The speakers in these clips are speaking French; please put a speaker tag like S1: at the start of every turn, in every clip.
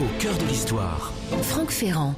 S1: au cœur de l'histoire.
S2: Franck Ferrand.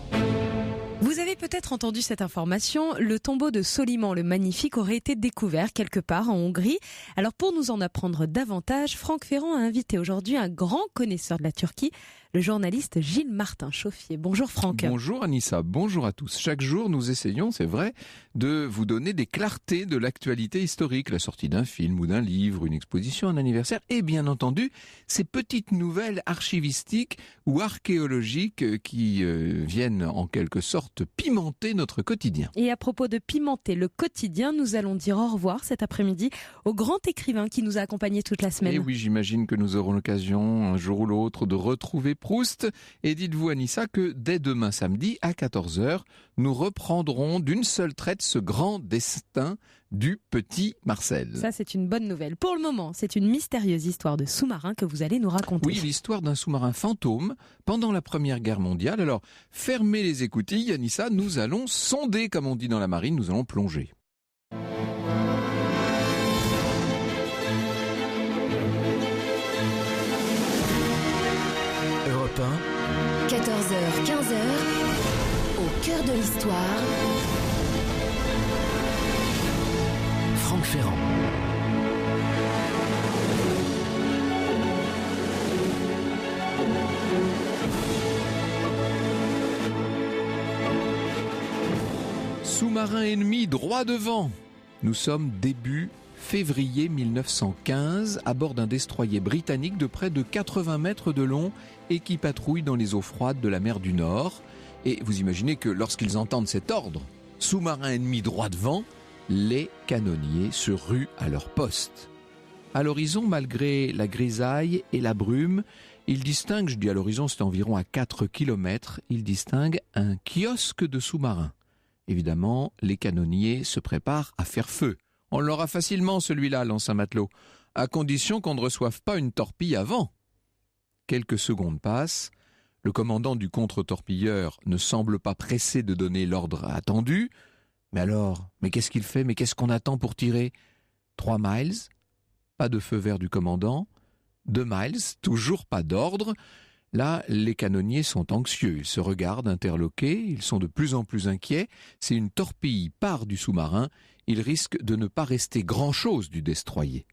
S3: Vous avez peut-être entendu cette information, le tombeau de Soliman le Magnifique aurait été découvert quelque part en Hongrie. Alors pour nous en apprendre davantage, Franck Ferrand a invité aujourd'hui un grand connaisseur de la Turquie, le journaliste Gilles Martin-Chauffier. Bonjour Franck.
S4: Bonjour Anissa, bonjour à tous. Chaque jour nous essayons, c'est vrai, de vous donner des clartés de l'actualité historique, la sortie d'un film ou d'un livre, une exposition, un anniversaire et bien entendu ces petites nouvelles archivistiques ou archéologiques qui viennent en quelque sorte pimenter notre quotidien.
S3: Et à propos de pimenter le quotidien, nous allons dire au revoir cet après-midi au grand écrivain qui nous a accompagnés toute la semaine.
S4: Et oui, j'imagine que nous aurons l'occasion un jour ou l'autre de retrouver Proust. Et dites-vous Anissa que dès demain samedi à 14h, nous reprendrons d'une seule traite ce grand destin du petit Marcel.
S3: Ça, c'est une bonne nouvelle. Pour le moment, c'est une mystérieuse histoire de sous-marin que vous allez nous raconter.
S4: Oui, l'histoire d'un sous-marin fantôme pendant la Première Guerre mondiale. Alors, fermez les écoutilles, Anissa, nous allons sonder, comme on dit dans la marine, nous allons plonger.
S1: Europe 1,
S2: 14h, 15h, au cœur de l'histoire.
S1: Franck Ferrand.
S4: Sous-marin ennemi droit devant. Nous sommes début février 1915 à bord d'un destroyer britannique de près de 80 mètres de long et qui patrouille dans les eaux froides de la mer du Nord. Et vous imaginez que lorsqu'ils entendent cet ordre, sous-marin ennemi droit devant, les canonniers se ruent à leur poste. À l'horizon, malgré la grisaille et la brume, ils distinguent, je dis à l'horizon, c'est environ à 4 km, ils distinguent un kiosque de sous-marins. Évidemment, les canonniers se préparent à faire feu. On l'aura facilement celui-là, lance un matelot, à condition qu'on ne reçoive pas une torpille avant. Quelques secondes passent, le commandant du contre-torpilleur ne semble pas pressé de donner l'ordre attendu. Mais alors, qu'est-ce qu'il fait? Mais qu'est-ce qu'on attend pour tirer? 3 miles, pas de feu vert du commandant. 2 miles, toujours pas d'ordre. Là, les canonniers sont anxieux, ils se regardent interloqués, ils sont de plus en plus inquiets. Si une torpille part du sous-marin, il risque de ne pas rester grand-chose du destroyer.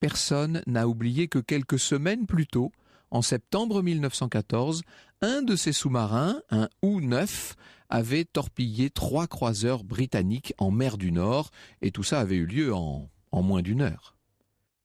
S4: Personne n'a oublié que quelques semaines plus tôt, en septembre 1914, un de ces sous-marins, un U-9, avait torpillé 3 croiseurs britanniques en mer du Nord, et tout ça avait eu lieu en moins d'une heure.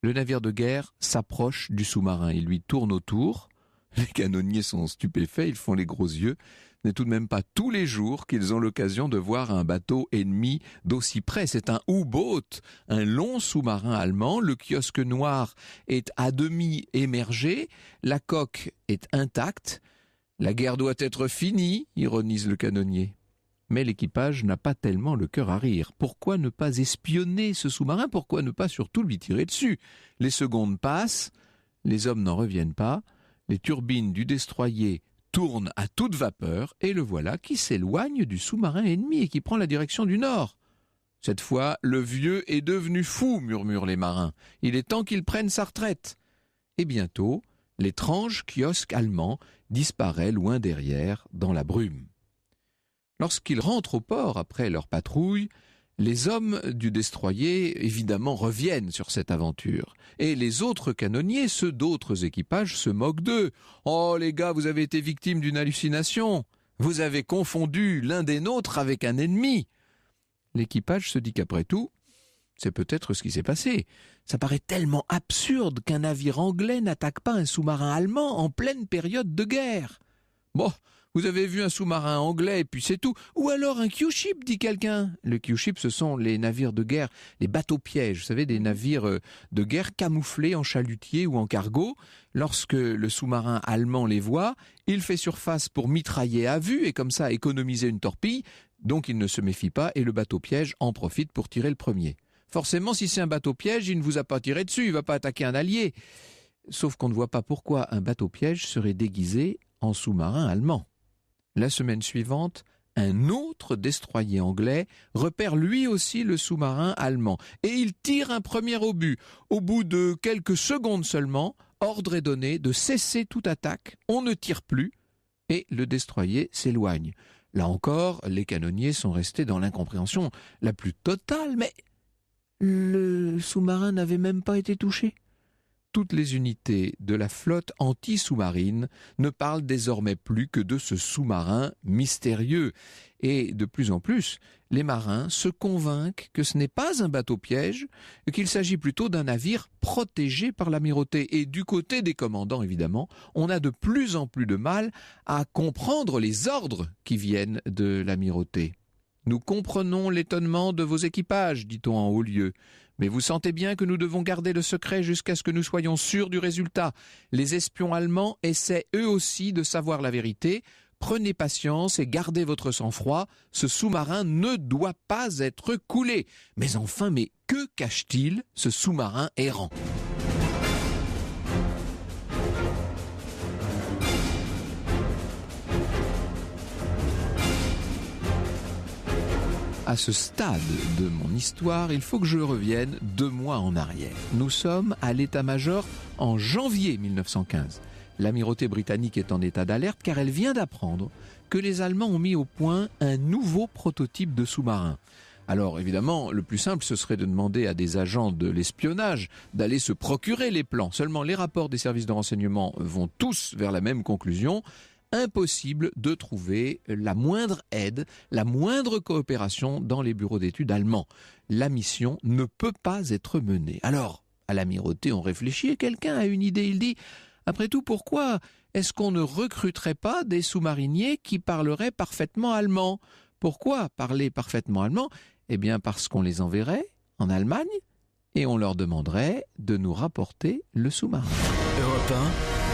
S4: Le navire de guerre s'approche du sous-marin, il lui tourne autour. Les canonniers sont stupéfaits, ils font les gros yeux. Ce n'est tout de même pas tous les jours qu'ils ont l'occasion de voir un bateau ennemi d'aussi près. C'est un U-boat, un long sous-marin allemand. Le kiosque noir est à demi émergé, la coque est intacte. La guerre doit être finie, ironise le canonnier. Mais l'équipage n'a pas tellement le cœur à rire. Pourquoi ne pas espionner ce sous-marin? Pourquoi ne pas surtout lui tirer dessus? Les secondes passent, les hommes n'en reviennent pas. Les turbines du destroyer tournent à toute vapeur et le voilà qui s'éloigne du sous-marin ennemi et qui prend la direction du nord. Cette fois, le vieux est devenu fou, murmurent les marins. Il est temps qu'il prenne sa retraite. Et bientôt, l'étrange kiosque allemand disparaît loin derrière dans la brume. Lorsqu'ils rentrent au port après leur patrouille, les hommes du destroyer, évidemment, reviennent sur cette aventure. Et les autres canonniers, ceux d'autres équipages, se moquent d'eux. « Oh, les gars, vous avez été victimes d'une hallucination. Vous avez confondu l'un des nôtres avec un ennemi. » L'équipage se dit qu'après tout, c'est peut-être ce qui s'est passé. Ça paraît tellement absurde qu'un navire anglais n'attaque pas un sous-marin allemand en pleine période de guerre. Bon, vous avez vu un sous-marin anglais et puis c'est tout. Ou alors un Q-ship, dit quelqu'un. Le Q-ship, ce sont les navires de guerre, les bateaux-pièges. Vous savez, des navires de guerre camouflés en chalutier ou en cargo. Lorsque le sous-marin allemand les voit, il fait surface pour mitrailler à vue et comme ça économiser une torpille. Donc il ne se méfie pas et le bateau-piège en profite pour tirer le premier. Forcément, si c'est un bateau-piège, il ne vous a pas tiré dessus, il ne va pas attaquer un allié. Sauf qu'on ne voit pas pourquoi un bateau-piège serait déguisé en sous-marin allemand. La semaine suivante, un autre destroyer anglais repère lui aussi le sous-marin allemand et il tire un premier obus. Au bout de quelques secondes seulement, ordre est donné de cesser toute attaque. On ne tire plus. et le destroyer s'éloigne. Là encore, les canonniers sont restés dans l'incompréhension la plus totale, mais le sous-marin n'avait même pas été touché. Toutes les unités de la flotte anti-sous-marine ne parlent désormais plus que de ce sous-marin mystérieux. Et de plus en plus, les marins se convainquent que ce n'est pas un bateau-piège, qu'il s'agit plutôt d'un navire protégé par l'amirauté. Et du côté des commandants, évidemment, on a de plus en plus de mal à comprendre les ordres qui viennent de l'amirauté. « Nous comprenons l'étonnement de vos équipages, dit-on en haut lieu. Mais vous sentez bien que nous devons garder le secret jusqu'à ce que nous soyons sûrs du résultat. Les espions allemands essaient eux aussi de savoir la vérité. Prenez patience et gardez votre sang-froid. Ce sous-marin ne doit pas être coulé. Mais enfin, mais que cache-t-il, ce sous-marin errant ? À ce stade de mon histoire, il faut que je revienne 2 mois en arrière. Nous sommes à l'état-major en janvier 1915. L'amirauté britannique est en état d'alerte car elle vient d'apprendre que les Allemands ont mis au point un nouveau prototype de sous-marin. Alors évidemment, le plus simple, ce serait de demander à des agents de l'espionnage d'aller se procurer les plans. Seulement, les rapports des services de renseignement vont tous vers la même conclusion. Impossible de trouver la moindre aide, la moindre coopération dans les bureaux d'études allemands. La mission ne peut pas être menée. Alors, à l'amirauté, on réfléchit et quelqu'un a une idée. Il dit, après tout, pourquoi est-ce qu'on ne recruterait pas des sous-mariniers qui parleraient parfaitement allemand ? Pourquoi parler parfaitement allemand ? Eh bien, parce qu'on les enverrait en Allemagne et on leur demanderait de nous rapporter le sous-marin.
S1: Europe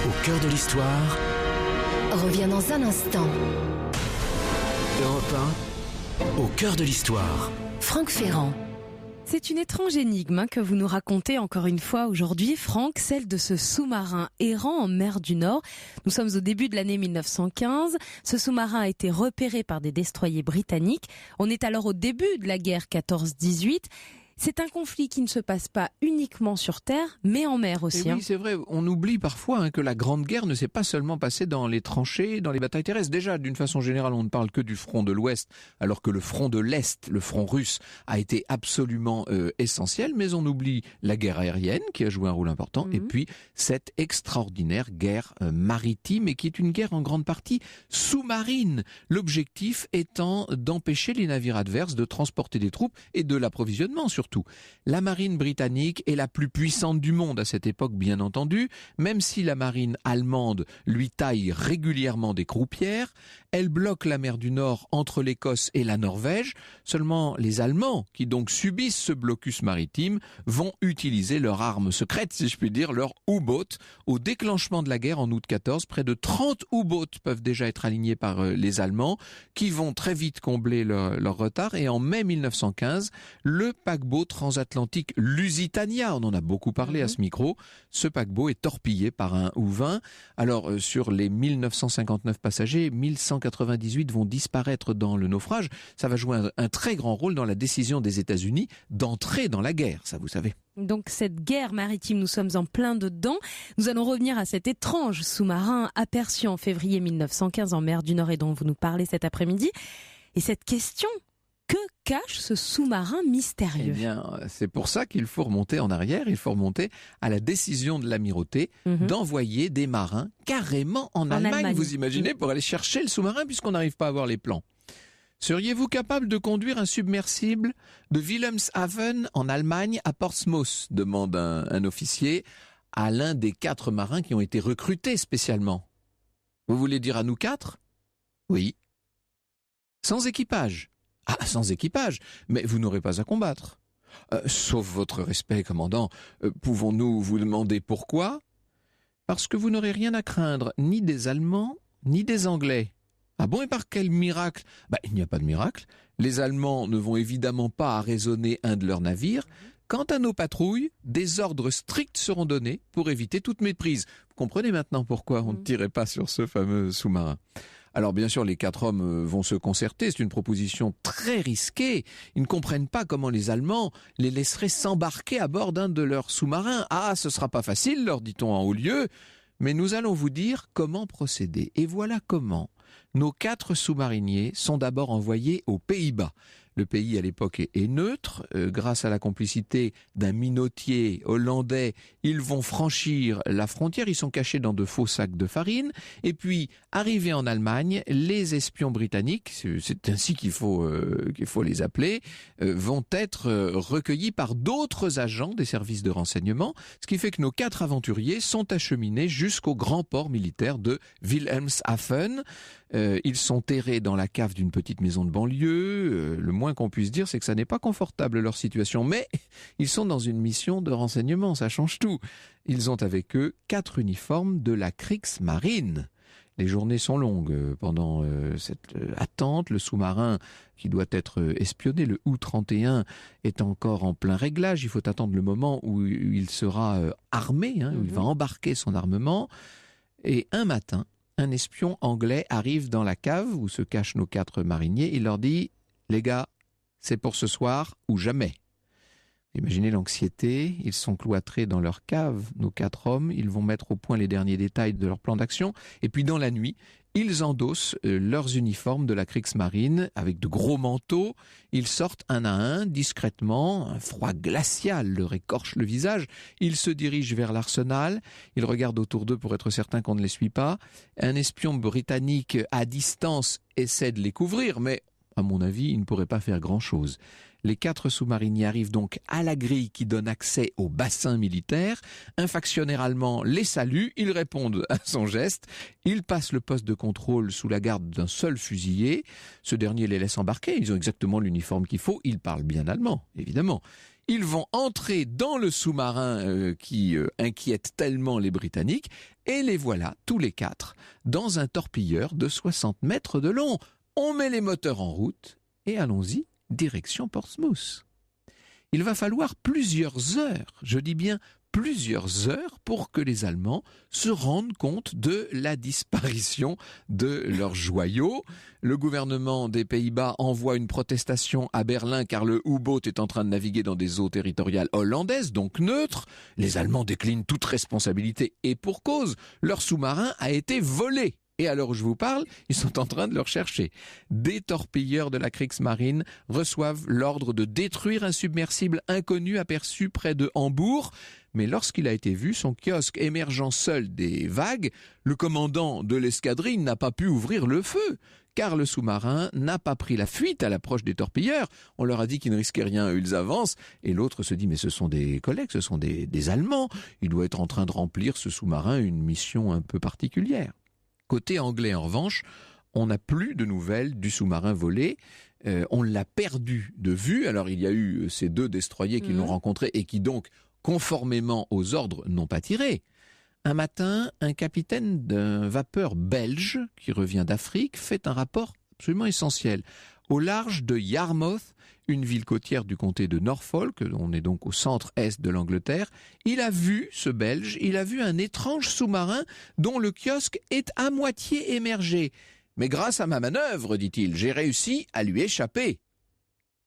S1: 1, au cœur de l'histoire.
S2: Revient dans un instant.
S1: Europe 1, au cœur de l'histoire.
S2: Franck Ferrand.
S3: C'est une étrange énigme que vous nous racontez encore une fois aujourd'hui, Franck, celle de ce sous-marin errant en mer du Nord. Nous sommes au début de l'année 1915. Ce sous-marin a été repéré par des destroyers britanniques. On est alors au début de la guerre 14-18. C'est un conflit qui ne se passe pas uniquement sur terre, mais en mer aussi.
S4: Et oui, c'est vrai, on oublie parfois que la Grande Guerre ne s'est pas seulement passée dans les tranchées, dans les batailles terrestres. Déjà, d'une façon générale, on ne parle que du front de l'Ouest, alors que le front de l'Est, le front russe, a été absolument essentiel. Mais on oublie la guerre aérienne, qui a joué un rôle important, et puis cette extraordinaire guerre maritime, et qui est une guerre en grande partie sous-marine. L'objectif étant d'empêcher les navires adverses de transporter des troupes et de l'approvisionnement, surtout. La marine britannique est la plus puissante du monde à cette époque, bien entendu, même si la marine allemande lui taille régulièrement des croupières. Elle bloque la mer du Nord entre l'Écosse et la Norvège. Seulement les Allemands, qui donc subissent ce blocus maritime, vont utiliser leur arme secrète, si je puis dire, leur U-boat. Au déclenchement de la guerre en août 14, près de 30 U-boats peuvent déjà être alignés par les Allemands, qui vont très vite combler leur retard. Et en mai 1915, le paquebot transatlantique Lusitania, on en a beaucoup parlé à ce micro, ce paquebot est torpillé par un U-20. Alors sur les 1959 passagers, 1198 vont disparaître dans le naufrage. Ça va jouer un très grand rôle dans la décision des États-Unis d'entrer dans la guerre, ça vous savez.
S3: Donc cette guerre maritime, nous sommes en plein dedans. Nous allons revenir à cet étrange sous-marin aperçu en février 1915 en mer du Nord et dont vous nous parlez cet après-midi. Et cette question, que cache ce sous-marin mystérieux ?
S4: Eh bien, c'est pour ça qu'il faut remonter en arrière, il faut remonter à la décision de l'amirauté d'envoyer des marins carrément en Allemagne, vous imaginez, pour aller chercher le sous-marin puisqu'on n'arrive pas à avoir les plans. Seriez-vous capable de conduire un submersible de Wilhelmshaven en Allemagne à Portsmouth ? Demande un officier à l'un des 4 marins qui ont été recrutés spécialement. Vous voulez dire à nous 4 ? Oui. Sans équipage ? Ah, sans équipage, mais vous n'aurez pas à combattre. Sauf votre respect, commandant, pouvons-nous vous demander pourquoi ? Parce que vous n'aurez rien à craindre, ni des Allemands, ni des Anglais. Ah bon, et par quel miracle ? Il n'y a pas de miracle. Les Allemands ne vont évidemment pas arraisonner un de leurs navires. Quant à nos patrouilles, des ordres stricts seront donnés pour éviter toute méprise. Vous comprenez maintenant pourquoi on ne tirait pas sur ce fameux sous-marin. Alors bien sûr, les 4 hommes vont se concerter, c'est une proposition très risquée. Ils ne comprennent pas comment les Allemands les laisseraient s'embarquer à bord d'un de leurs sous-marins. Ah, ce sera pas facile, leur dit-on en haut lieu. mais nous allons vous dire comment procéder. Et voilà comment. Nos 4 sous-mariniers sont d'abord envoyés aux Pays-Bas. Le pays à l'époque est neutre. Grâce à la complicité d'un minotier hollandais, ils vont franchir la frontière. Ils sont cachés dans de faux sacs de farine. Et puis, arrivés en Allemagne, les espions britanniques, c'est ainsi qu'il faut les appeler, vont être recueillis par d'autres agents des services de renseignement. Ce qui fait que nos 4 aventuriers sont acheminés jusqu'au grand port militaire de Wilhelmshaven. Ils sont terrés dans la cave d'une petite maison de banlieue. Le moins qu'on puisse dire, c'est que ça n'est pas confortable leur situation. Mais ils sont dans une mission de renseignement, ça change tout. Ils ont avec eux 4 uniformes de la Kriegsmarine. Les journées sont longues pendant cette attente. Le sous-marin qui doit être espionné, le U-31, est encore en plein réglage. Il faut attendre le moment où il sera armé, où il va embarquer son armement. Et un matin, un espion anglais arrive dans la cave où se cachent nos 4 mariniers. Il leur dit « Les gars, c'est pour ce soir ou jamais ». Imaginez l'anxiété, ils sont cloîtrés dans leur cave, nos 4 hommes, ils vont mettre au point les derniers détails de leur plan d'action, et puis dans la nuit, ils endossent leurs uniformes de la Kriegsmarine avec de gros manteaux, ils sortent un à un, discrètement, un froid glacial leur écorche le visage, ils se dirigent vers l'arsenal, ils regardent autour d'eux pour être certains qu'on ne les suit pas, un espion britannique à distance essaie de les couvrir, mais à mon avis, il ne pourrait pas faire grand-chose. Les 4 sous-mariniers arrivent donc à la grille qui donne accès au bassin militaire. Un factionnaire allemand les salue, ils répondent à son geste. Ils passent le poste de contrôle sous la garde d'un seul fusilier. Ce dernier les laisse embarquer, ils ont exactement l'uniforme qu'il faut. Ils parlent bien allemand, évidemment. Ils vont entrer dans le sous-marin qui inquiète tellement les Britanniques. Et les voilà, tous les 4, dans un torpilleur de 60 mètres de long. On met les moteurs en route et allons-y. Direction Portsmouth. Il va falloir plusieurs heures, je dis bien plusieurs heures, pour que les Allemands se rendent compte de la disparition de leurs joyaux. Le gouvernement des Pays-Bas envoie une protestation à Berlin car le U-boat est en train de naviguer dans des eaux territoriales hollandaises, donc neutres. Les Allemands déclinent toute responsabilité et pour cause, leur sous-marin a été volé. Et à l'heure où je vous parle, ils sont en train de le rechercher. Des torpilleurs de la Kriegsmarine reçoivent l'ordre de détruire un submersible inconnu aperçu près de Hambourg. Mais lorsqu'il a été vu, son kiosque émergeant seul des vagues, le commandant de l'escadrille n'a pas pu ouvrir le feu. Car le sous-marin n'a pas pris la fuite à l'approche des torpilleurs. On leur a dit qu'ils ne risquaient rien, ils avancent. Et l'autre se dit, mais ce sont des collègues, ce sont des Allemands. Il doit être en train de remplir, ce sous-marin, une mission un peu particulière. Côté anglais, en revanche, on n'a plus de nouvelles du sous-marin volé. On l'a perdu de vue. Alors, il y a eu ces 2 destroyers qui l'ont rencontré et qui donc, conformément aux ordres, n'ont pas tiré. Un matin, un capitaine d'un vapeur belge qui revient d'Afrique fait un rapport absolument essentiel. Au large de Yarmouth, une ville côtière du comté de Norfolk, on est donc au centre-est de l'Angleterre, il a vu, ce Belge, il a vu un étrange sous-marin dont le kiosque est à moitié émergé. Mais grâce à ma manœuvre, dit-il, j'ai réussi à lui échapper.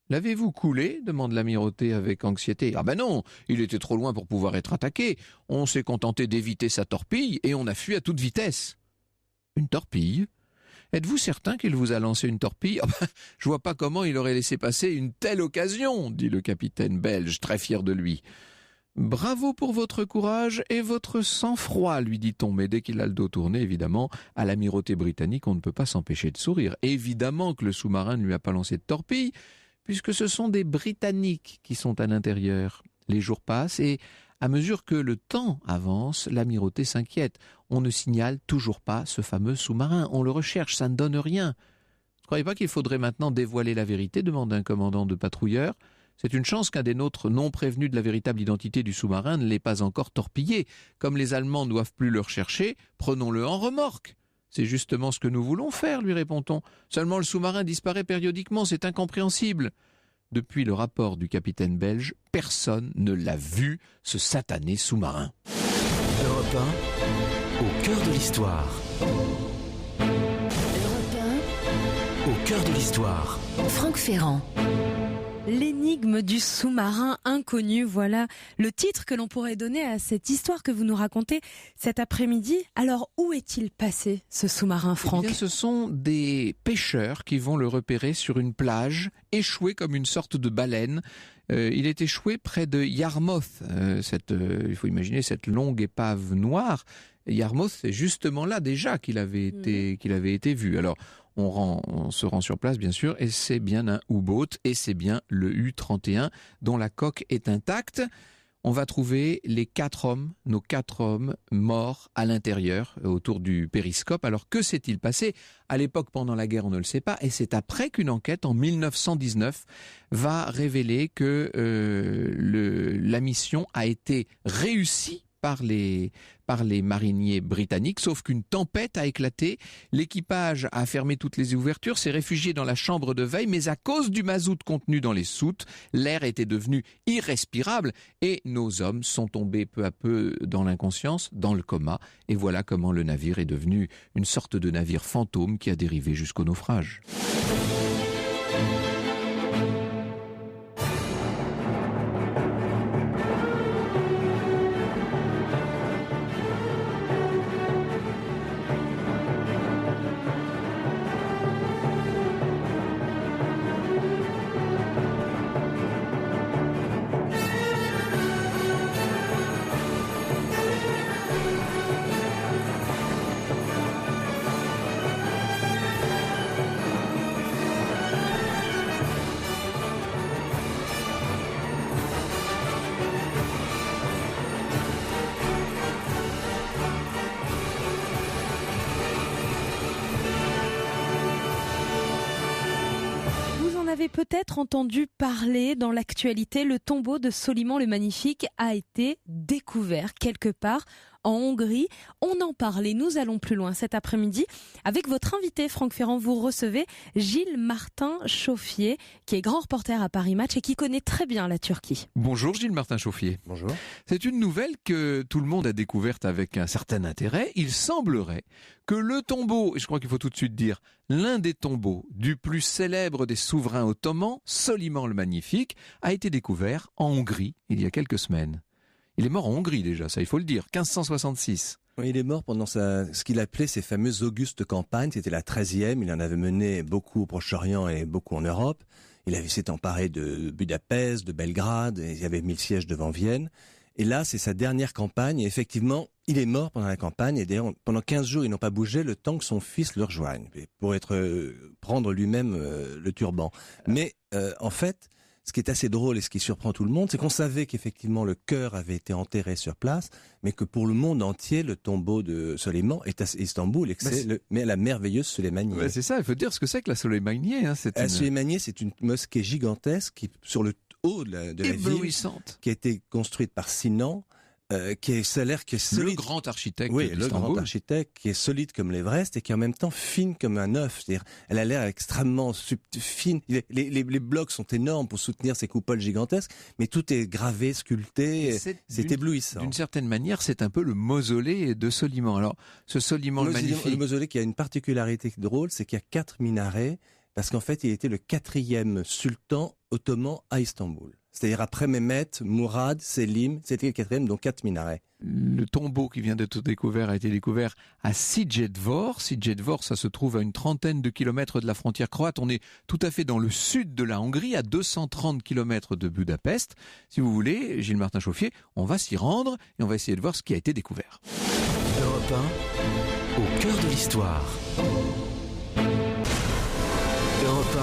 S4: L'avez-vous coulé ? Demande l'amirauté avec anxiété. Ah ben non, il était trop loin pour pouvoir être attaqué. On s'est contenté d'éviter sa torpille et on a fui à toute vitesse. Une torpille ? Êtes-vous certain qu'il vous a lancé une torpille ? Je vois pas comment il aurait laissé passer une telle occasion, dit le capitaine belge, très fier de lui. Bravo pour votre courage et votre sang-froid, lui dit-on, mais dès qu'il a le dos tourné, évidemment, à l'amirauté britannique, on ne peut pas s'empêcher de sourire. Évidemment que le sous-marin ne lui a pas lancé de torpille, puisque ce sont des Britanniques qui sont à l'intérieur. Les jours passent et à mesure que le temps avance, l'amirauté s'inquiète. On ne signale toujours pas ce fameux sous-marin. On le recherche, ça ne donne rien. Ne croyez pas qu'il faudrait maintenant dévoiler la vérité ? Demande un commandant de patrouilleur. C'est une chance qu'un des nôtres non prévenus de la véritable identité du sous-marin ne l'ait pas encore torpillé. Comme les Allemands ne doivent plus le rechercher, prenons-le en remorque. C'est justement ce que nous voulons faire, lui répond-on. Seulement le sous-marin disparaît périodiquement, c'est incompréhensible. Depuis le rapport du capitaine belge, personne ne l'a vu, ce satané sous-marin.
S1: Europe 1, au cœur de l'histoire.
S2: Europe 1,
S1: Au cœur de l'histoire.
S2: Franck Ferrand.
S3: L'énigme du sous-marin inconnu, voilà le titre que l'on pourrait donner à cette histoire que vous nous racontez cet après-midi. Alors, où est-il passé, ce sous-marin, Franck ?
S4: Eh bien, ce sont des pêcheurs qui vont le repérer sur une plage, échoué comme une sorte de baleine. Il est échoué près de Yarmouth. Il faut imaginer cette longue épave noire. Yarmouth, c'est justement là déjà qu'il avait été vu. Alors, on se rend sur place, bien sûr, et c'est bien un U-boat, et c'est bien le U-31, dont la coque est intacte. On va trouver nos 4 hommes morts à l'intérieur, autour du périscope. Alors, que s'est-il passé ? À l'époque, pendant la guerre, on ne le sait pas, et c'est après qu'une enquête, en 1919, va révéler que la mission a été réussie par les mariniers britanniques, sauf qu'une tempête a éclaté, l'équipage a fermé toutes les ouvertures, s'est réfugié dans la chambre de veille, mais à cause du mazout contenu dans les soutes, l'air était devenu irrespirable et nos hommes sont tombés peu à peu dans l'inconscience, dans le coma, et voilà comment le navire est devenu une sorte de navire fantôme qui a dérivé jusqu'au naufrage.
S3: Vous avez peut-être entendu parler dans l'actualité, le tombeau de Soliman le Magnifique a été découvert quelque part en Hongrie. On en parle et nous allons plus loin cet après-midi. Avec votre invité, Franck Ferrand, vous recevez Gilles Martin-Chauffier, qui est grand reporter à Paris Match et qui connaît très bien la Turquie.
S4: Bonjour Gilles Martin-Chauffier.
S5: Bonjour.
S4: C'est une nouvelle que tout le monde a découverte avec un certain intérêt. Il semblerait que le tombeau, et je crois qu'il faut tout de suite dire, l'un des tombeaux du plus célèbre des souverains ottomans, Soliman le Magnifique, a été découvert en Hongrie il y a quelques semaines. Il est mort en Hongrie déjà, ça il faut le dire, 1566.
S5: Oui, il est mort pendant ce qu'il appelait ses fameuses augustes campagnes. C'était la 13e, il en avait mené beaucoup au Proche-Orient et beaucoup en Europe. S'est emparé de Budapest, de Belgrade, et il avait mis le siège devant Vienne. Et là, c'est sa dernière campagne, et effectivement, il est mort pendant la campagne, et d'ailleurs, pendant 15 jours, ils n'ont pas bougé le temps que son fils le rejoigne, pour prendre lui-même le turban. Mais en fait, ce qui est assez drôle et ce qui surprend tout le monde, c'est qu'on savait qu'effectivement le cœur avait été enterré sur place, mais que pour le monde entier, le tombeau de Soliman est à Istanbul, et que c'est la merveilleuse Süleymaniyye.
S4: Ouais, c'est ça, il faut dire ce que c'est que la Süleymaniyye.
S5: Süleymaniyye, c'est une mosquée gigantesque qui, sur le haut de la ville, qui a été construite par Sinan, qui est solide.
S4: Le grand architecte
S5: le grand architecte qui est solide comme l'Everest et qui est en même temps fine comme un œuf. C'est-à-dire, elle a l'air extrêmement fine. Les blocs sont énormes pour soutenir ces coupoles gigantesques, mais tout est gravé, sculpté. C'est éblouissant.
S4: D'une certaine manière, c'est un peu le mausolée de Soliman. Alors, ce Soliman le Magnifique.
S5: Le mausolée qui a une particularité drôle, c'est qu'il y a 4 minarets, parce qu'en fait, il était le 4e sultan ottoman à Istanbul. C'est-à-dire après Mehmet, Mourad, Selim, c'était le 4e, donc 4 minarets.
S4: Le tombeau qui vient d'être découvert a été découvert à Székelyedvár. Székelyedvár, ça se trouve à une 30aine de kilomètres de la frontière croate. On est tout à fait dans le sud de la Hongrie, à 230 kilomètres de Budapest. Si vous voulez, Gilles Martin-Chauffier, on va s'y rendre et on va essayer de voir ce qui a été découvert.
S1: Europe 1, au cœur de l'histoire. Europe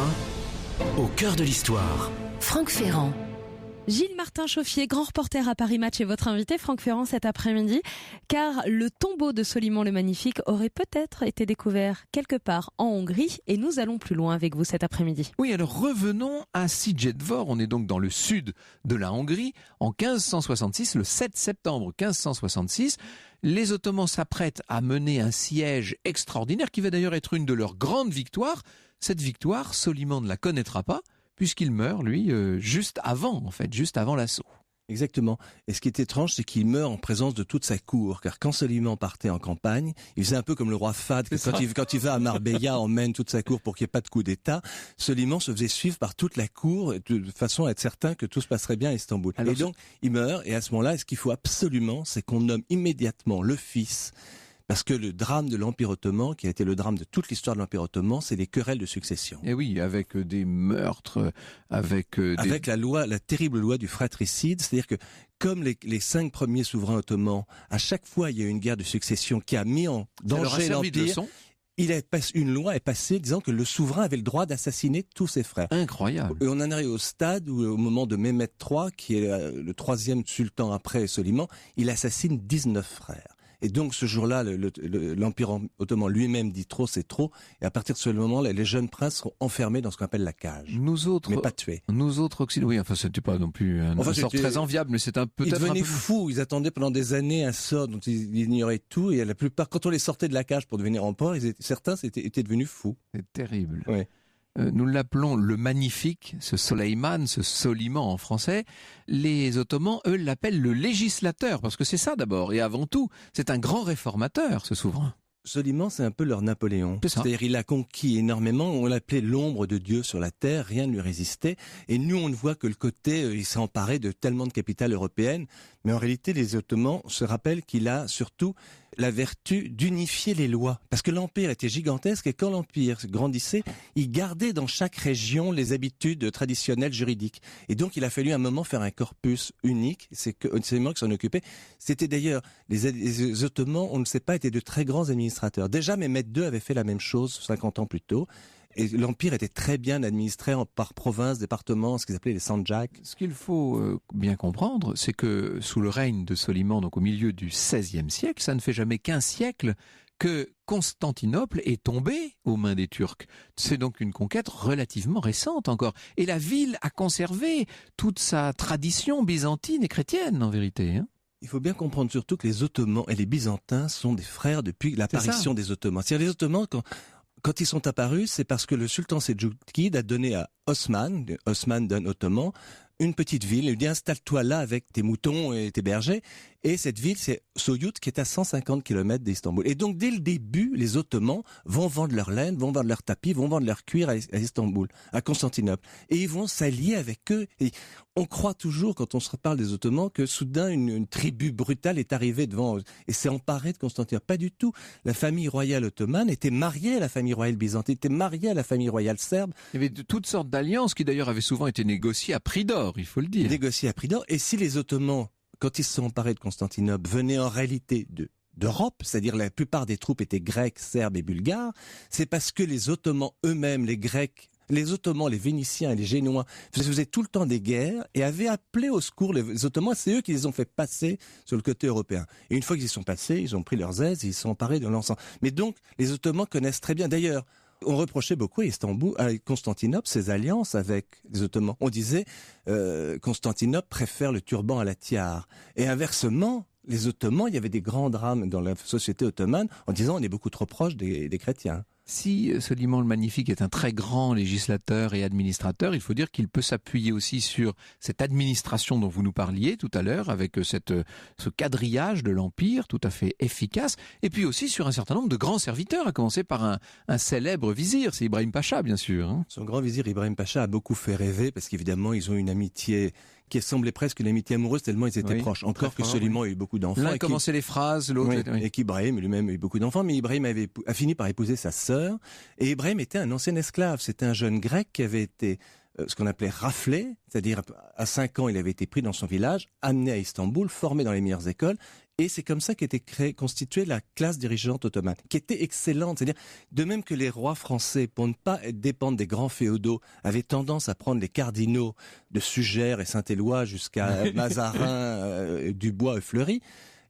S1: 1, au cœur de l'histoire.
S2: Franck Ferrand.
S3: Gilles Martin-Chauffier, grand reporter à Paris Match, est votre invité, Franck Ferrand, cet après-midi, car le tombeau de Soliman le Magnifique aurait peut-être été découvert quelque part en Hongrie, et nous allons plus loin avec vous cet après-midi.
S4: Oui, alors revenons à Székelyedvár, on est donc dans le sud de la Hongrie, en 1566, le 7 septembre 1566, les Ottomans s'apprêtent à mener un siège extraordinaire, qui va d'ailleurs être une de leurs grandes victoires. Cette victoire, Soliman ne la connaîtra pas, puisqu'il meurt, lui, juste avant l'assaut.
S5: Exactement. Et ce qui est étrange, c'est qu'il meurt en présence de toute sa cour. Car quand Soliman partait en campagne, il faisait un peu comme le roi Fahd. Quand il va à Marbella, emmène toute sa cour pour qu'il n'y ait pas de coup d'État. Soliman se faisait suivre par toute la cour de façon à être certain que tout se passerait bien à Istanbul.
S4: Alors,
S5: et donc, il meurt. Et à ce moment-là, ce qu'il faut absolument, c'est qu'on nomme immédiatement le fils. Parce que le drame de l'Empire ottoman, qui a été le drame de toute l'histoire de l'Empire ottoman, c'est les querelles de succession.
S4: Et oui, avec des meurtres, avec
S5: la terrible loi du fratricide, c'est-à-dire que comme les 5 premiers souverains ottomans, à chaque fois il y a eu une guerre de succession qui a mis en danger l'Empire. Une loi est passée disant que le souverain avait le droit d'assassiner tous ses frères.
S4: Incroyable.
S5: Et on en arrive au stade où, au moment de Mehmet III, qui est le 3e sultan après Soliman, il assassine 19 frères. Et donc ce jour-là, l'Empire ottoman lui-même dit trop, c'est trop. Et à partir de ce moment-là, les jeunes princes seront enfermés dans ce qu'on appelle la cage.
S4: Nous autres,
S5: mais pas tués.
S4: Nous autres occidentaux, oui, enfin c'était pas non plus un sort très enviable, mais c'est peut-être
S5: ils devenaient
S4: un peu
S5: fous. Ils attendaient pendant des années un sort dont ils ignoraient tout. Et la plupart, quand on les sortait de la cage pour devenir empereurs, certains étaient devenus fous.
S4: C'est terrible.
S5: Oui.
S4: Nous l'appelons le magnifique, ce Soleiman, ce Soliman en français. Les Ottomans, eux, l'appellent le législateur, parce que c'est ça d'abord, et avant tout, c'est un grand réformateur, ce souverain.
S5: Soliman, c'est un peu leur Napoléon. C'est-à-dire, il a conquis énormément. On l'appelait l'ombre de Dieu sur la terre. Rien ne lui résistait. Et nous, on ne voit que le côté, il s'est emparé de tellement de capitales européennes. Mais en réalité, les Ottomans se rappellent qu'il a surtout la vertu d'unifier les lois. Parce que l'Empire était gigantesque et quand l'Empire grandissait, il gardait dans chaque région les habitudes traditionnelles juridiques. Et donc, il a fallu un moment faire un corpus unique. C'est Soliman qui s'en occupait. C'était d'ailleurs, les Ottomans, on ne sait pas, étaient de très grands administrateurs. Déjà, Mehmet II avait fait la même chose 50 ans plus tôt. Et l'Empire était très bien administré par provinces, départements, ce qu'ils appelaient les Sanjaks.
S4: Ce qu'il faut bien comprendre, c'est que sous le règne de Soliman, donc au milieu du XVIe siècle, ça ne fait jamais qu'1 siècle que Constantinople est tombée aux mains des Turcs. C'est donc une conquête relativement récente encore. Et la ville a conservé toute sa tradition byzantine et chrétienne, en vérité. Hein.
S5: Il faut bien comprendre surtout que les Ottomans et les Byzantins sont des frères depuis l'apparition des Ottomans. C'est-à-dire les Ottomans, quand ils sont apparus, c'est parce que le sultan Seljukid a donné à Osman d'un Ottoman, une petite ville. Il lui dit installe-toi là avec tes moutons et tes bergers. Et cette ville, c'est Soyut, qui est à 150 km d'Istanbul. Et donc, dès le début, les Ottomans vont vendre leur laine, vont vendre leurs tapis, vont vendre leur cuir à Istanbul, à Constantinople. Et ils vont s'allier avec eux. Et on croit toujours, quand on se reparle des Ottomans, que soudain, une tribu brutale est arrivée devant et s'est emparée de Constantinople. Pas du tout. La famille royale ottomane était mariée à la famille royale byzantine, était mariée à la famille royale serbe.
S4: Il y avait de toutes sortes d'alliances qui d'ailleurs avaient souvent été négociées à prix d'or, il faut le dire.
S5: Négociées à prix d'or. Et si les Ottomans, quand ils se sont emparés de Constantinople, venaient en réalité d'Europe, c'est-à-dire la plupart des troupes étaient grecques, serbes et bulgares, c'est parce que les Ottomans eux-mêmes, les Grecs, les Ottomans, les Vénitiens et les Génois faisaient tout le temps des guerres et avaient appelé au secours les Ottomans. C'est eux qui les ont fait passer sur le côté européen. Et une fois qu'ils y sont passés, ils ont pris leurs aises et ils se sont emparés de l'ensemble. Mais donc, les Ottomans connaissent très bien. D'ailleurs, on reprochait beaucoup à Constantinople ses alliances avec les Ottomans. On disait Constantinople préfère le turban à la tiare. Et inversement, les Ottomans, il y avait des grands drames dans la société ottomane en disant on est beaucoup trop proche des chrétiens.
S4: Si Soliman le Magnifique est un très grand législateur et administrateur, il faut dire qu'il peut s'appuyer aussi sur cette administration dont vous nous parliez tout à l'heure, avec ce quadrillage de l'Empire tout à fait efficace, et puis aussi sur un certain nombre de grands serviteurs, à commencer par un célèbre vizir, c'est Ibrahim Pacha bien sûr. Hein.
S5: Son grand vizir Ibrahim Pacha a beaucoup fait rêver, parce qu'évidemment ils ont une amitié qui semblait presque une amitié amoureuse tellement ils étaient proches. Encore que Soliman a eu beaucoup d'enfants.
S4: L'un commençait les phrases, l'autre...
S5: Et qu'Ibrahim lui-même a eu beaucoup d'enfants, mais Ibrahim a fini par épouser sa sœur. Et Ibrahim était un ancien esclave. C'était un jeune grec qui avait été ce qu'on appelait raflé, c'est-à-dire à 5 ans il avait été pris dans son village, amené à Istanbul, formé dans les meilleures écoles. Et c'est comme ça qu'était constituée la classe dirigeante ottomane, qui était excellente. C'est-à-dire, de même que les rois français, pour ne pas dépendre des grands féodaux, avaient tendance à prendre les cardinaux de Sugère et Saint-Éloi jusqu'à Mazarin, Dubois et Fleury,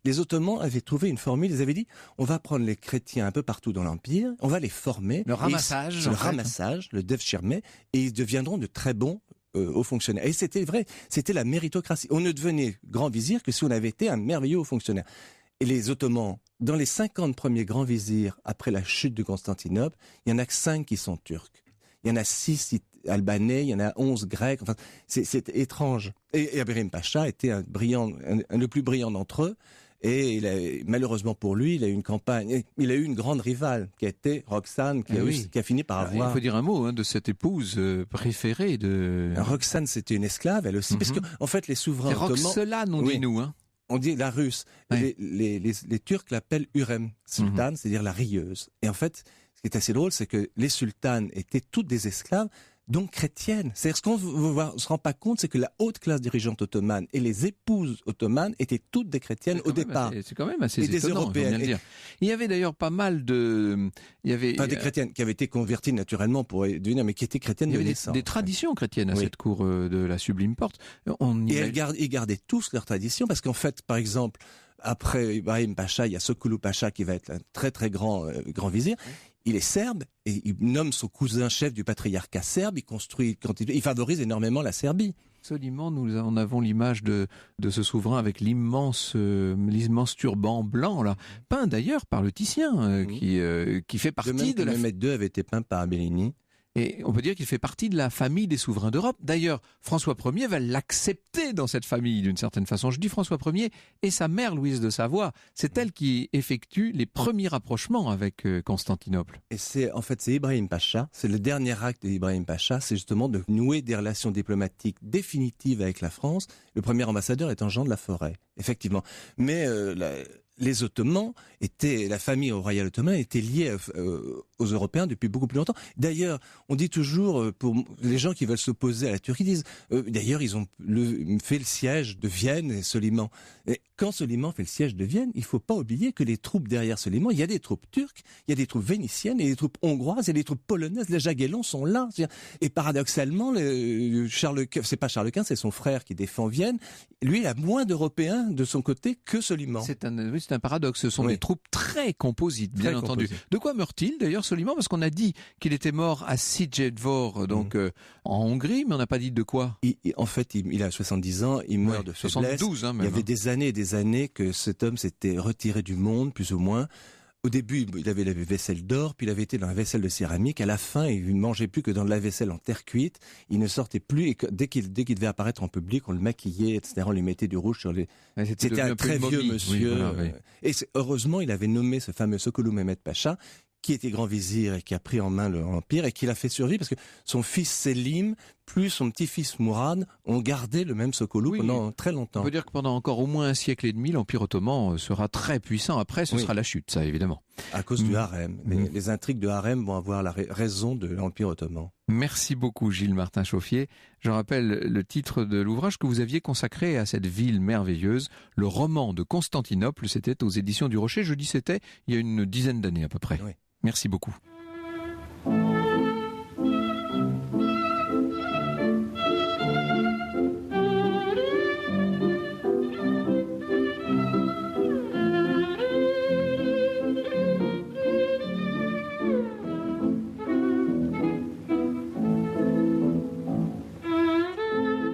S5: les Ottomans avaient trouvé une formule. Ils avaient dit, on va prendre les chrétiens un peu partout dans l'Empire, on va les former.
S4: Le ramassage.
S5: Le devshirme, et ils deviendront de très bons hauts fonctionnaires. Et c'était vrai, c'était la méritocratie. On ne devenait grand vizir que si on avait été un merveilleux haut fonctionnaire. Et les Ottomans, dans les 50 premiers grands vizirs après la chute de Constantinople, il y en a que 5 qui sont turcs. Il y en a 6 albanais, il y en a 11 grecs. Enfin, c'est étrange. Et Ibrahim Pacha était un le plus brillant d'entre eux. Et malheureusement pour lui, il a eu une campagne. Il a eu une grande rivale qui a été Roxane, qui a fini par avoir.
S4: Il faut dire un mot de cette épouse préférée de.
S5: Roxane, c'était une esclave, elle aussi, parce que en fait, les souverains ottomans.
S4: Roxelane, on dit nous.
S5: On dit la russe.
S4: Ouais.
S5: Les Turcs l'appellent Hürrem, sultane, c'est-à-dire la rieuse. Et en fait, ce qui est assez drôle, c'est que les sultanes étaient toutes des esclaves, donc chrétiennes. C'est-à-dire, ce qu'on ne se rend pas compte, c'est que la haute classe dirigeante ottomane et les épouses ottomanes étaient toutes des chrétiennes au départ.
S4: C'est quand même assez
S5: et
S4: étonnant,
S5: des européennes.
S4: Bien le dire. Il y avait d'ailleurs pas mal de...
S5: des chrétiennes qui avaient été converties naturellement pour devenir, mais qui étaient chrétiennes de naissance.
S4: Des traditions chrétiennes à cette cour de la Sublime Porte.
S5: Ils gardaient tous leurs traditions, parce qu'en fait, par exemple, après Ibrahim Pacha, il y a Sokolou Pacha qui va être un très très grand vizir. Il est serbe et il nomme son cousin chef du patriarcat serbe. Il favorise énormément la Serbie.
S4: Absolument, nous en avons l'image de ce souverain avec l'immense turban blanc, là, peint d'ailleurs par le Titien, qui fait partie de la...
S5: Mehmed II avait été peint par Bellini.
S4: Et on peut dire qu'il fait partie de la famille des souverains d'Europe. D'ailleurs, François Ier va l'accepter dans cette famille d'une certaine façon. Je dis François Ier et sa mère Louise de Savoie. C'est elle qui effectue les premiers rapprochements avec Constantinople.
S5: Et c'est Ibrahim Pacha, c'est le dernier acte d'Ibrahim Pacha, c'est justement de nouer des relations diplomatiques définitives avec la France. Le premier ambassadeur étant Jean de la Forêt, effectivement. Mais les Ottomans la famille royale ottomane était liée aux Européens depuis beaucoup plus longtemps. D'ailleurs, on dit toujours, pour les gens qui veulent s'opposer à la Turquie, disent, d'ailleurs, ils ont fait le siège de Vienne et Soliman. Et quand Soliman fait le siège de Vienne, il faut pas oublier que les troupes derrière Soliman, il y a des troupes turques, il y a des troupes vénitiennes, il y a des troupes hongroises, il y a des troupes polonaises, les Jagiellons sont là. Et paradoxalement, c'est pas Charles Quint, c'est son frère qui défend Vienne. Lui, il a moins d'Européens de son côté que Soliman.
S4: C'est un paradoxe. Ce sont des troupes très composites, bien entendu. De quoi meurt-il d'ailleurs, Soliman? Parce qu'on a dit qu'il était mort à Székelyhor, donc en Hongrie, mais on n'a pas dit de quoi.
S5: En fait, il a 70 ans, il meurt de faiblesse.
S4: 72 même.
S5: Il y avait des années et des années que cet homme s'était retiré du monde, plus ou moins. Au début, il avait la vaisselle d'or, puis il avait été dans la vaisselle de céramique. À la fin, il ne mangeait plus que dans de la vaisselle en terre cuite. Il ne sortait plus. Et dès qu'il devait apparaître en public, on le maquillait, etc. On lui mettait du rouge sur les... C'était un très vieux monsieur. Oui, voilà, oui. Et heureusement, il avait nommé ce fameux Sokolou Mehmed Pacha, qui était grand vizir et qui a pris en main l'empire et qui l'a fait survivre parce que son fils Selim plus son petit-fils Mourad ont gardé le même Sokolou pendant très longtemps.
S4: On peut dire que pendant encore au moins un siècle et demi, l'Empire ottoman sera très puissant. Après, ce sera la chute, ça, évidemment.
S5: À cause du harem. Les intrigues de harem vont avoir la raison de l'Empire ottoman.
S4: Merci beaucoup, Gilles Martin-Chauffier. Je rappelle le titre de l'ouvrage que vous aviez consacré à cette ville merveilleuse, le roman de Constantinople. C'était aux éditions du Rocher. Je dis c'était il y a une dizaine d'années à peu près. Oui. Merci beaucoup.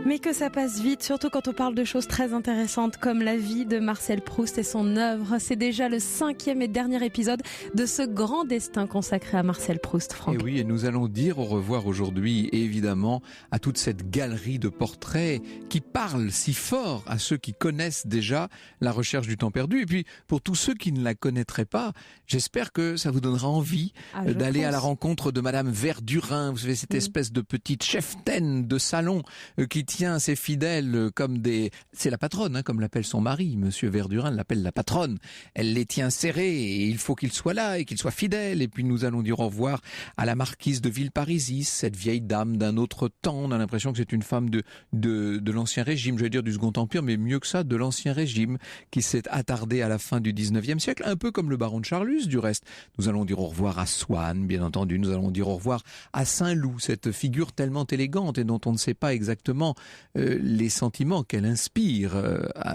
S3: Mais que ça passe vite, surtout quand on parle de choses très intéressantes comme la vie de Marcel Proust et son œuvre. C'est déjà le 5e et dernier épisode de ce grand destin consacré à Marcel Proust, Franck.
S4: Et oui, et nous allons dire au revoir aujourd'hui, évidemment, à toute cette galerie de portraits qui parlent si fort à ceux qui connaissent déjà la recherche du temps perdu. Et puis, pour tous ceux qui ne la connaîtraient pas, j'espère que ça vous donnera envie d'aller à la rencontre de Madame Verdurin. Vous savez, cette espèce de petite cheftaine de salon qui tient ses fidèles comme des... C'est la patronne, comme l'appelle son mari. Monsieur Verdurin l'appelle la patronne. Elle les tient serrés et il faut qu'il soit là et qu'il soit fidèle. Et puis nous allons dire au revoir à la marquise de Villeparisis, cette vieille dame d'un autre temps. On a l'impression que c'est une femme de l'Ancien Régime, je vais dire du Second Empire, mais mieux que ça, de l'Ancien Régime, qui s'est attardée à la fin du 19e siècle, un peu comme le baron de Charlus, du reste. Nous allons dire au revoir à Swann, bien entendu. Nous allons dire au revoir à Saint-Loup, cette figure tellement élégante et dont on ne sait pas exactement les sentiments qu'elle inspire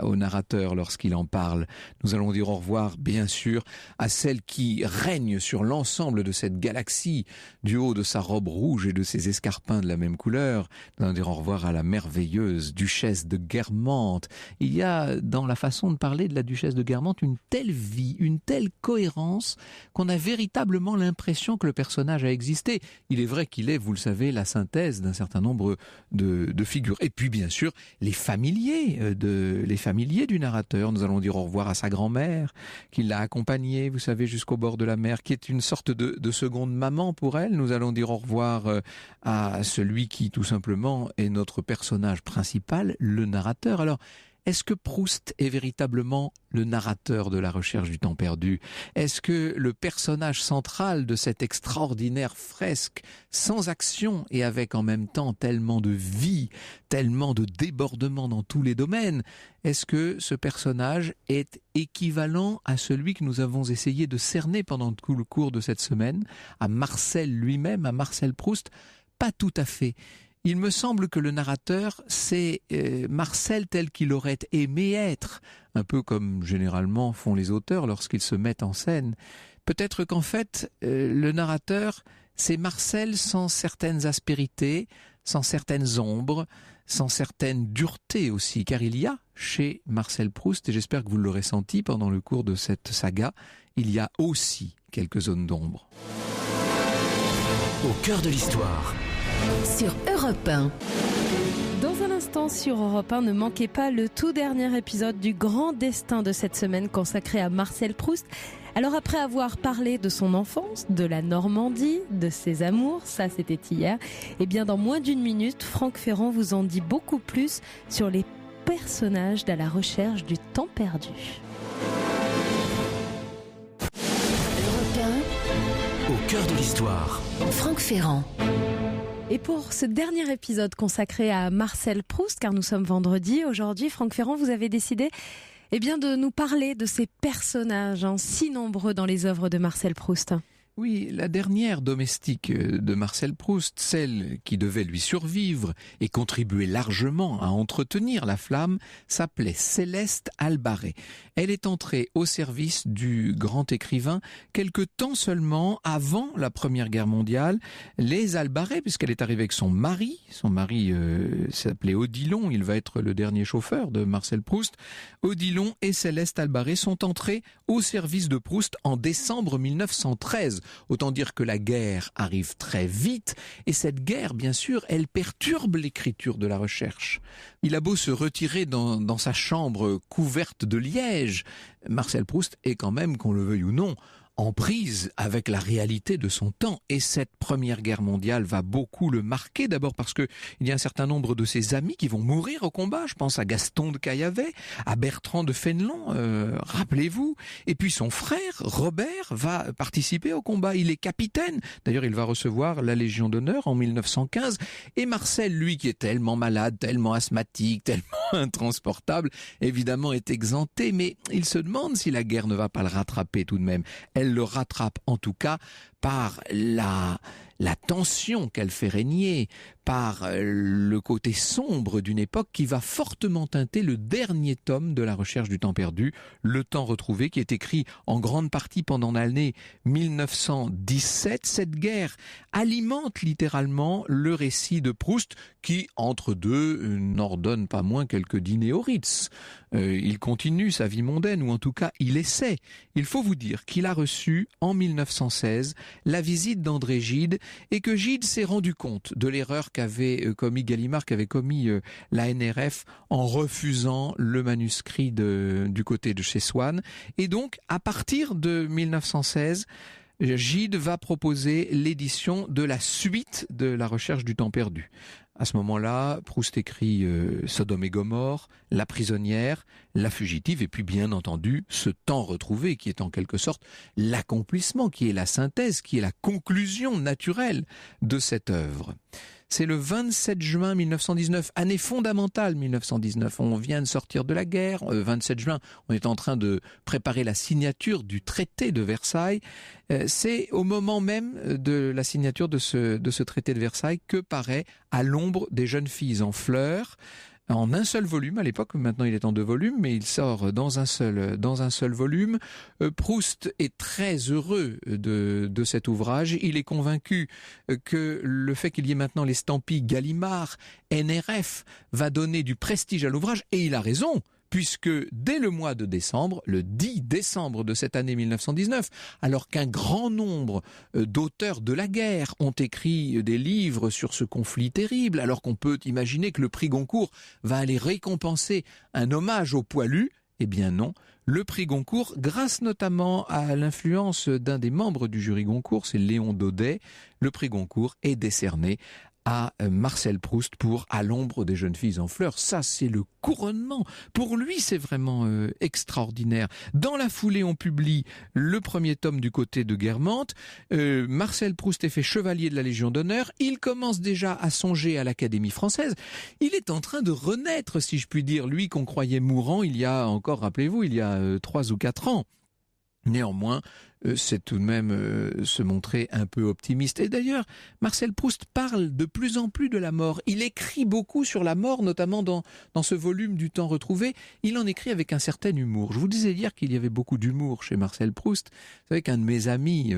S4: au narrateur lorsqu'il en parle. Nous allons dire au revoir, bien sûr, à celle qui règne sur l'ensemble de cette galaxie, du haut de sa robe rouge et de ses escarpins de la même couleur. Nous allons dire au revoir à la merveilleuse duchesse de Guermantes. Il y a dans la façon de parler de la duchesse de Guermantes une telle vie, une telle cohérence qu'on a véritablement l'impression que le personnage a existé. Il est vrai qu'il est, vous le savez, la synthèse d'un certain nombre de figures. Et puis bien sûr, les familiers du narrateur. Nous allons dire au revoir à sa grand-mère qui l'a accompagnée, vous savez, jusqu'au bord de la mer, qui est une sorte de seconde maman pour elle. Nous allons dire au revoir à celui qui tout simplement est notre personnage principal, le narrateur. Alors, est-ce que Proust est véritablement le narrateur de La Recherche du temps perdu? Est-ce que le personnage central de cette extraordinaire fresque, sans action et avec en même temps tellement de vie, tellement de débordement dans tous les domaines, est-ce que ce personnage est équivalent à celui que nous avons essayé de cerner pendant tout le cours de cette semaine, à Marcel lui-même, à Marcel Proust? Pas tout à fait. Il me semble que le narrateur, c'est Marcel tel qu'il aurait aimé être, un peu comme généralement font les auteurs lorsqu'ils se mettent en scène. Peut-être qu'en fait, le narrateur, c'est Marcel sans certaines aspérités, sans certaines ombres, sans certaines duretés aussi, car il y a chez Marcel Proust, et j'espère que vous l'aurez senti pendant le cours de cette saga, il y a aussi quelques zones d'ombre.
S1: Au cœur de l'histoire.
S2: Sur Europe 1.
S3: Dans un instant sur Europe 1, ne manquez pas le tout dernier épisode du Grand Destin de cette semaine consacré à Marcel Proust. Alors après avoir parlé de son enfance, de la Normandie, de ses amours, ça c'était hier, et bien dans moins d'une minute, Franck Ferrand vous en dit beaucoup plus sur les personnages de La Recherche du temps perdu.
S2: Europe
S1: Au cœur de l'histoire.
S2: 1, Franck Ferrand.
S3: Et pour ce dernier épisode consacré à Marcel Proust, car nous sommes vendredi, aujourd'hui, Franck Ferrand, vous avez décidé de nous parler de ces personnages si nombreux dans les œuvres de Marcel Proust.
S4: Oui, la dernière domestique de Marcel Proust, celle qui devait lui survivre et contribuer largement à entretenir la flamme, s'appelait Céleste Albaret. Elle est entrée au service du grand écrivain quelque temps seulement avant la Première Guerre mondiale. Les Albaret, puisqu'elle est arrivée avec son mari s'appelait Odilon, il va être le dernier chauffeur de Marcel Proust. Odilon et Céleste Albaret sont entrés au service de Proust en décembre 1913. Autant dire que la guerre arrive très vite, et cette guerre, bien sûr, elle perturbe l'écriture de La Recherche. Il a beau se retirer dans sa chambre couverte de liège, Marcel Proust est quand même, qu'on le veuille ou non, en prise avec la réalité de son temps. Et cette Première Guerre mondiale va beaucoup le marquer, d'abord parce que il y a un certain nombre de ses amis qui vont mourir au combat. Je pense à Gaston de Caillavet, à Bertrand de Fénelon, rappelez-vous. Et puis son frère, Robert, va participer au combat. Il est capitaine. D'ailleurs, il va recevoir la Légion d'honneur en 1915. Et Marcel, lui, qui est tellement malade, tellement asthmatique, tellement intransportable, évidemment est exempté. Mais il se demande si la guerre ne va pas le rattraper tout de même. Elle le rattrape en tout cas par la tension qu'elle fait régner, par le côté sombre d'une époque qui va fortement teinter le dernier tome de La Recherche du temps perdu, Le temps retrouvé, qui est écrit en grande partie pendant l'année 1917. Cette guerre alimente littéralement le récit de Proust qui, entre deux, n'ordonne pas moins quelques dîners au Ritz. Il continue sa vie mondaine, ou en tout cas il essaie. Il faut vous dire qu'il a reçu en 1916 la visite d'André Gide, et que Gide s'est rendu compte de l'erreur qu'avait commis Gallimard, qu'avait commis la NRF en refusant le manuscrit du côté de chez Swann. Et donc, à partir de 1916, Gide va proposer l'édition de la suite de La Recherche du temps perdu. À ce moment-là, Proust écrit Sodome et Gomorrhe, La prisonnière, La fugitive, et puis bien entendu Ce temps retrouvé, qui est en quelque sorte l'accomplissement, qui est la synthèse, qui est la conclusion naturelle de cette œuvre. C'est le 27 juin 1919, année fondamentale 1919. On vient de sortir de la guerre. 27 juin, on est en train de préparer la signature du traité de Versailles. C'est au moment même de la signature de ce traité de Versailles que paraît À l'ombre des jeunes filles en fleurs, en un seul volume à l'époque. Maintenant il est en 2 volumes, mais il sort dans un seul volume. Proust est très heureux de cet ouvrage. Il est convaincu que le fait qu'il y ait maintenant l'estampille Gallimard, NRF, va donner du prestige à l'ouvrage, et il a raison. Puisque dès le mois de décembre, le 10 décembre de cette année 1919, alors qu'un grand nombre d'auteurs de la guerre ont écrit des livres sur ce conflit terrible, alors qu'on peut imaginer que le prix Goncourt va aller récompenser un hommage aux poilus, eh bien non. Le prix Goncourt, grâce notamment à l'influence d'un des membres du jury Goncourt, c'est Léon Daudet, le prix Goncourt est décerné à Marcel Proust pour À l'ombre des jeunes filles en fleurs. Ça, c'est le couronnement. Pour lui, c'est vraiment extraordinaire. Dans la foulée, on publie le premier tome du côté de Guermantes. Marcel Proust est fait chevalier de la Légion d'honneur. Il commence déjà à songer à l'Académie française. Il est en train de renaître, si je puis dire, lui qu'on croyait mourant il y a encore, rappelez-vous, il y a 3 ou 4 ans. Néanmoins, c'est tout de même se montrer un peu optimiste. Et d'ailleurs, Marcel Proust parle de plus en plus de la mort. Il écrit beaucoup sur la mort, notamment dans ce volume du Temps retrouvé. Il en écrit avec un certain humour. Je vous disais hier qu'il y avait beaucoup d'humour chez Marcel Proust. Vous savez qu'un de mes amis,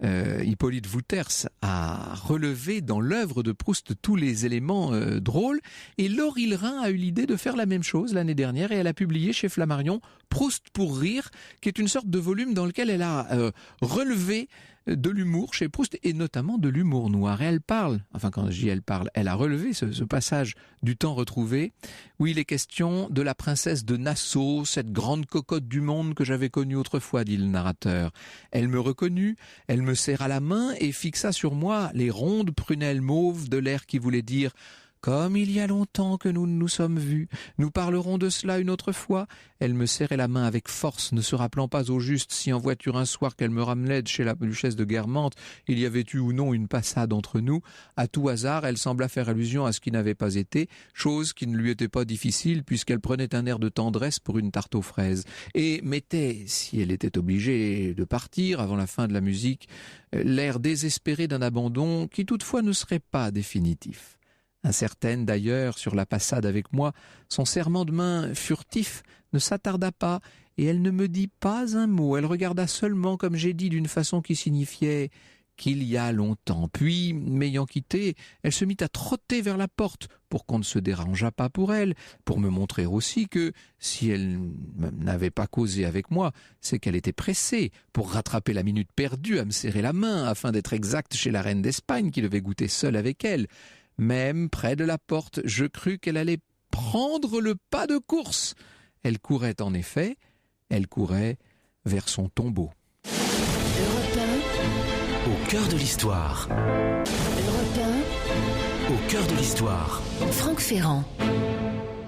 S4: Hippolyte Wouters, a relevé dans l'œuvre de Proust tous les éléments drôles. Et Laure Hillerin a eu l'idée de faire la même chose l'année dernière, et elle a publié chez Flammarion Proust pour rire, qui est une sorte de volume dans lequel elle a relevé de l'humour chez Proust, et notamment de l'humour noir. Et elle parle, enfin quand je dis elle parle, elle a relevé ce passage du Temps retrouvé, où il est question de la princesse de Nassau, cette grande cocotte du monde que j'avais connue autrefois, dit le narrateur. Elle me reconnut, elle me serra la main et fixa sur moi les rondes prunelles mauves de l'air qui voulait dire « Comme il y a longtemps que nous nous sommes vus, nous parlerons de cela une autre fois. » Elle me serrait la main avec force, ne se rappelant pas au juste si en voiture un soir qu'elle me ramenait de chez la duchesse de Guermantes, il y avait eu ou non une passade entre nous. À tout hasard, elle sembla faire allusion à ce qui n'avait pas été, chose qui ne lui était pas difficile puisqu'elle prenait un air de tendresse pour une tarte aux fraises, et mettait, si elle était obligée de partir avant la fin de la musique, l'air désespéré d'un abandon qui toutefois ne serait pas définitif. Incertaine d'ailleurs sur la passade avec moi, son serrement de main furtif ne s'attarda pas, et elle ne me dit pas un mot. Elle regarda seulement, comme j'ai dit, d'une façon qui signifiait qu'il y a longtemps. Puis, m'ayant quitté, elle se mit à trotter vers la porte pour qu'on ne se dérangeât pas pour elle, pour me montrer aussi que, si elle n'avait pas causé avec moi, c'est qu'elle était pressée pour rattraper la minute perdue à me serrer la main, afin d'être exacte chez la reine d'Espagne qui devait goûter seule avec elle. Même près de la porte, je crus qu'elle allait prendre le pas de course. Elle courait en effet, elle courait vers son tombeau.
S2: Europe 1,
S1: Au cœur de l'histoire.
S2: Europe
S1: Au cœur de l'histoire.
S2: 1, Franck Ferrand.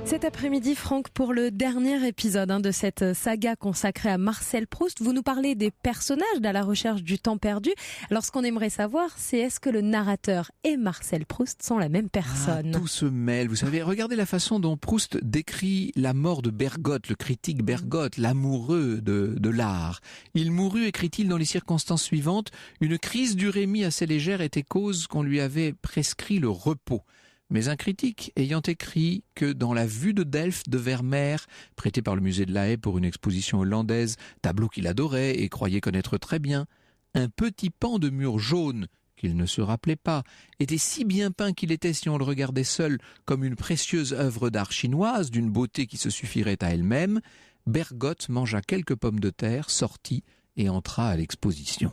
S3: Cet après-midi, Franck, pour le dernier épisode de cette saga consacrée à Marcel Proust, vous nous parlez des personnages d'À la recherche du temps perdu. Alors, ce qu'on aimerait savoir, c'est est-ce que le narrateur et Marcel Proust sont la même personne ?
S4: Tout se mêle, vous savez. Regardez la façon dont Proust décrit la mort de Bergotte, le critique Bergotte, l'amoureux de l'art. Il mourut, écrit-il, dans les circonstances suivantes. Une crise d'urémie assez légère était cause qu'on lui avait prescrit le repos. Mais un critique ayant écrit que dans la vue de Delphes de Vermeer, prêté par le musée de La Haye pour une exposition hollandaise, tableau qu'il adorait et croyait connaître très bien, un petit pan de mur jaune, qu'il ne se rappelait pas, était si bien peint qu'il était, si on le regardait seul, comme une précieuse œuvre d'art chinoise, d'une beauté qui se suffirait à elle-même. Bergotte mangea quelques pommes de terre, sortit et entra à l'exposition.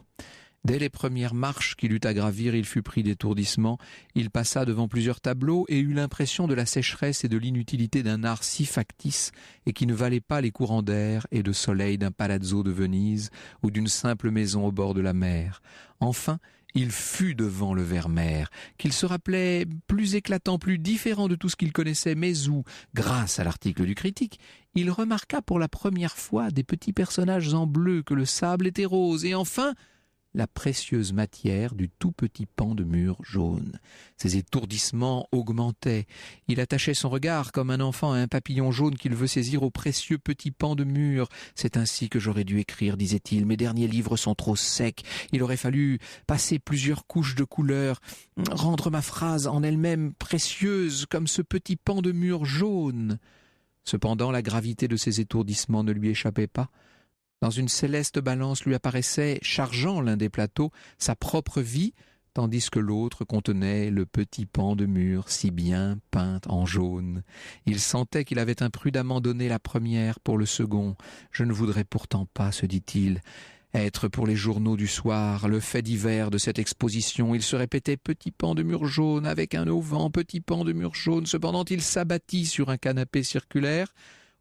S4: Dès les premières marches qu'il eut à gravir, il fut pris d'étourdissement. Il passa devant plusieurs tableaux et eut l'impression de la sécheresse et de l'inutilité d'un art si factice et qui ne valait pas les courants d'air et de soleil d'un palazzo de Venise ou d'une simple maison au bord de la mer. Enfin, il fut devant le Vermeer, qu'il se rappelait plus éclatant, plus différent de tout ce qu'il connaissait, mais où, grâce à l'article du critique, il remarqua pour la première fois des petits personnages en bleu, que le sable était rose, et enfin la précieuse matière du tout petit pan de mur jaune. Ses étourdissements augmentaient. Il attachait son regard comme un enfant à un papillon jaune qu'il veut saisir au précieux petit pan de mur. C'est ainsi que j'aurais dû écrire, disait-il. Mes derniers livres sont trop secs. Il aurait fallu passer plusieurs couches de couleurs, rendre ma phrase en elle-même précieuse comme ce petit pan de mur jaune. Cependant, la gravité de ses étourdissements ne lui échappait pas. Dans une céleste balance lui apparaissait, chargeant l'un des plateaux, sa propre vie, tandis que l'autre contenait le petit pan de mur si bien peint en jaune. Il sentait qu'il avait imprudemment donné la première pour le second. « Je ne voudrais pourtant pas, se dit-il, être pour les journaux du soir le fait divers de cette exposition. » Il se répétait « petit pan de mur jaune avec un auvent, petit pan de mur jaune ». Cependant, il s'abattit sur un canapé circulaire.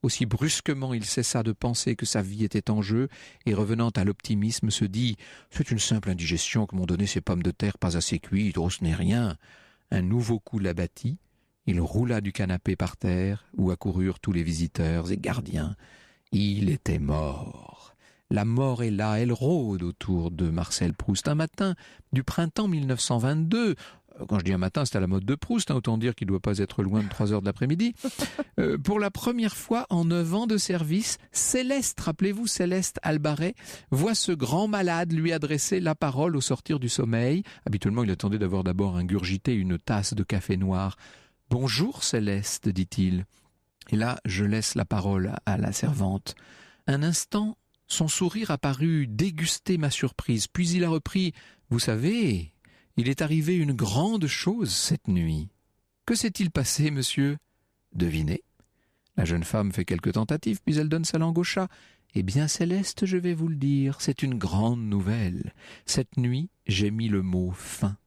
S4: Aussi brusquement il cessa de penser que sa vie était en jeu et revenant à l'optimisme se dit « C'est une simple indigestion que m'ont donné ces pommes de terre pas assez cuites, oh ce n'est rien ». Un nouveau coup l'abattit, il roula du canapé par terre où accoururent tous les visiteurs et gardiens. Il était mort. La mort est là, elle rôde autour de Marcel Proust. Un matin du printemps 1922, quand je dis un matin, c'est à la mode de Proust, autant dire qu'il ne doit pas être loin de 3 heures de l'après-midi. Pour la première fois en 9 ans de service, Céleste, rappelez-vous Céleste Albaret, voit ce grand malade lui adresser la parole au sortir du sommeil. Habituellement, il attendait d'avoir d'abord ingurgité une tasse de café noir. « Bonjour Céleste », dit-il. Et là, je laisse la parole à la servante. Un instant, son sourire apparut déguster ma surprise, puis il a repris « Vous savez, il est arrivé une grande chose cette nuit. » « Que s'est-il passé, monsieur ?» ?»« Devinez. » La jeune femme fait quelques tentatives, puis elle donne sa langue au chat. « Eh bien, Céleste, je vais vous le dire, c'est une grande nouvelle. Cette nuit, j'ai mis le mot « fin ».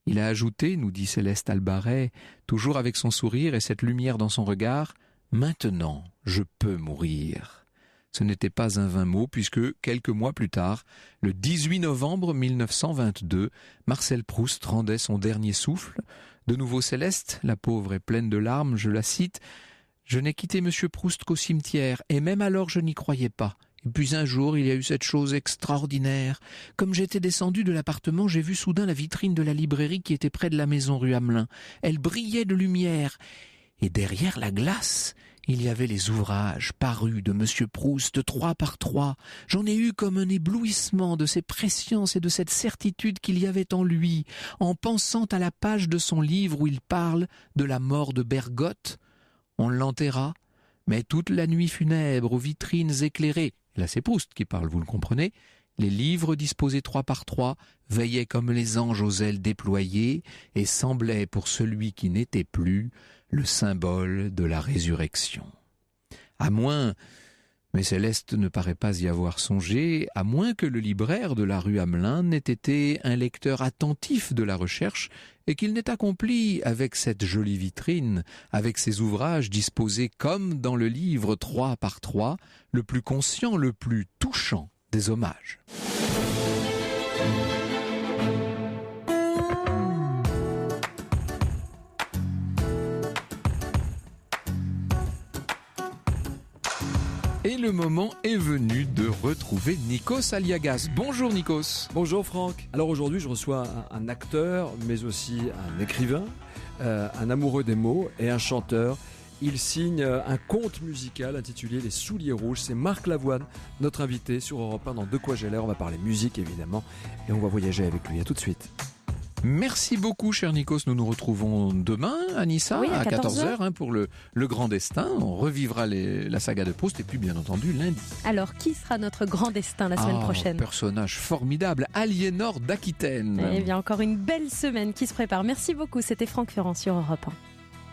S4: Il a ajouté, nous dit Céleste Albaret, toujours avec son sourire et cette lumière dans son regard, « Maintenant, je peux mourir. » Ce n'était pas un vain mot, puisque, quelques mois plus tard, le 18 novembre 1922, Marcel Proust rendait son dernier souffle. De nouveau Céleste, la pauvre est pleine de larmes, je la cite, « Je n'ai quitté Monsieur Proust qu'au cimetière, et même alors je n'y croyais pas. Et puis un jour, il y a eu cette chose extraordinaire. Comme j'étais descendu de l'appartement, j'ai vu soudain la vitrine de la librairie qui était près de la maison rue Hamelin. Elle brillait de lumière. Et derrière la glace, il y avait les ouvrages parus de Monsieur Proust 3 par 3. J'en ai eu comme un éblouissement de ces presciences et de cette certitude qu'il y avait en lui, en pensant à la page de son livre où il parle de la mort de Bergotte. On l'enterra, mais toute la nuit funèbre, aux vitrines éclairées, là c'est Proust qui parle, vous le comprenez, les livres disposés 3 par 3 veillaient comme les anges aux ailes déployées et semblaient pour celui qui n'était plus le symbole de la résurrection. À moins, mais Céleste ne paraît pas y avoir songé, à moins que le libraire de la rue Hamelin n'ait été un lecteur attentif de la recherche et qu'il n'ait accompli avec cette jolie vitrine, avec ses ouvrages disposés comme dans le livre 3 par 3, le plus conscient, le plus touchant des hommages. Et le moment est venu de retrouver Nikos Aliagas. Bonjour Nikos.
S6: Bonjour Franck. Alors aujourd'hui je reçois un acteur, mais aussi un écrivain, un amoureux des mots et un chanteur. Il signe un conte musical intitulé Les Souliers Rouges. C'est Marc Lavoine, notre invité sur Europe 1 dans De quoi j'ai l'air. On va parler musique évidemment et on va voyager avec lui. À tout de suite.
S4: Merci beaucoup, cher Nikos. Nous nous retrouvons demain à Nissa,
S3: oui, à
S4: 14h pour le Grand Destin. On revivra la saga de Proust et puis, bien entendu, lundi.
S3: Alors, qui sera notre grand destin la semaine prochaine ?
S4: Personnage formidable, Aliénor d'Aquitaine.
S3: Eh bien, encore une belle semaine qui se prépare. Merci beaucoup. C'était Franck Ferrand sur Europe 1.